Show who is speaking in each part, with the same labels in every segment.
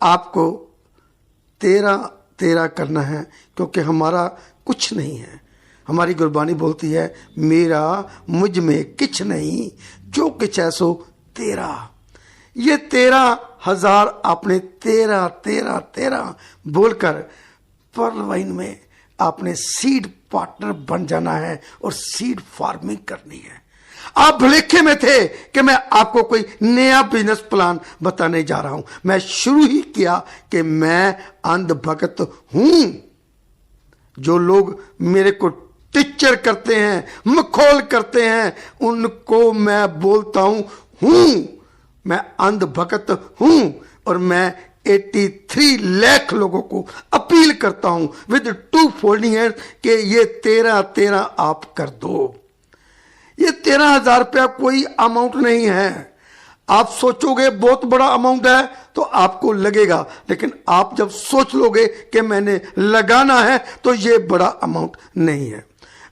Speaker 1: आपको 13 करना है, क्योंकि हमारा कुछ नहीं है। हमारी गुरबानी बोलती है, मेरा मुझ में किछ नहीं, जो किछ है सो तेरा। ये 13,000 आपने 13 बोलकर पर्ल वाइन में आपने सीड पार्टनर बन जाना है और सीड फार्मिंग करनी है। आप भलेखे में थे कि मैं आपको कोई नया बिजनेस प्लान बताने जा रहा हूं। मैं शुरू ही किया कि मैं अंधभक्त हूं। जो लोग मेरे को टीचर करते हैं, मखौल करते हैं, उनको मैं बोलता हूं मैं अंधभक्त हूं। और मैं 83 लाख लोगों को अपील करता हूं विद 2 फोल्डिंग हैंड कि ये 13 आप कर दो। ये 13,000 रुपया कोई अमाउंट नहीं है। आप सोचोगे बहुत बड़ा अमाउंट है तो आपको लगेगा, लेकिन आप जब सोच लोगे कि मैंने लगाना है तो ये बड़ा अमाउंट नहीं है।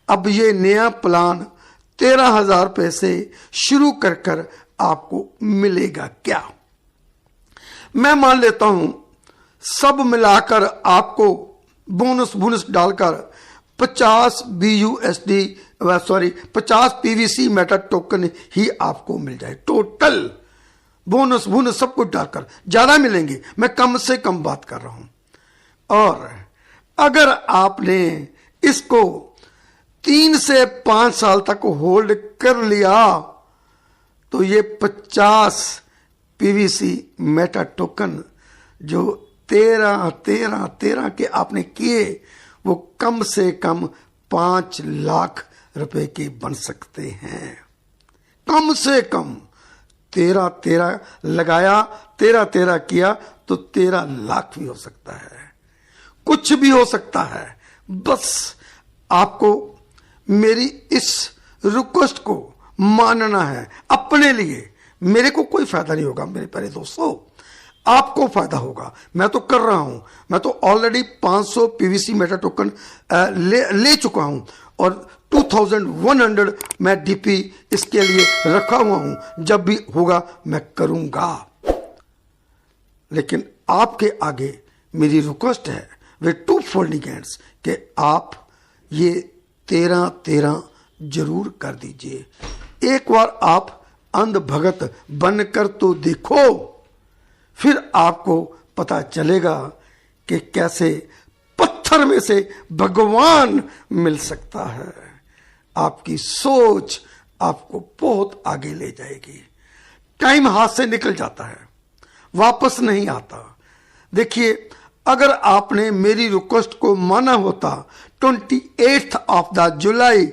Speaker 1: अब ये नया प्लान 13,000 रुपये से शुरू कर आपको मिलेगा क्या? मैं मान लेता हूं सब मिलाकर आपको बोनस डालकर 50 BUSD 50 PVC मेटा टोकन ही आपको मिल जाए। टोटल बोनस सब कुछ डालकर ज्यादा मिलेंगे, मैं कम से कम बात कर रहा हूं। और अगर आपने इसको 3 से 5 साल तक होल्ड कर लिया तो ये 50 PVC मेटा टोकन जो 13 के आपने किए वो कम से कम 5 लाख रुपए के बन सकते हैं। कम से कम 13 लगाया, 13 किया तो 13 लाख भी हो सकता है, कुछ भी हो सकता है। बस आपको मेरी इस रिक्वेस्ट को मानना है अपने लिए। मेरे को कोई फायदा नहीं होगा मेरे प्यारे दोस्तों, आपको फायदा होगा। मैं तो कर रहा हूं, मैं तो ऑलरेडी 500 PVC मेटा टोकन ले चुका हूं और 2100 मैं DP इसके लिए रखा हुआ हूं। जब भी होगा मैं करूंगा। लेकिन आपके आगे मेरी रिक्वेस्ट है विद 2 फोल्डिंग हैंड्स कि आप ये 13 जरूर कर दीजिए। एक बार आप अंधभक्त बनकर तो देखो, फिर आपको पता चलेगा कि कैसे पत्थर में से भगवान मिल सकता है। आपकी सोच आपको बहुत आगे ले जाएगी। टाइम हाथ से निकल जाता है, वापस नहीं आता। देखिए, अगर आपने मेरी रिक्वेस्ट को माना होता 28 जुलाई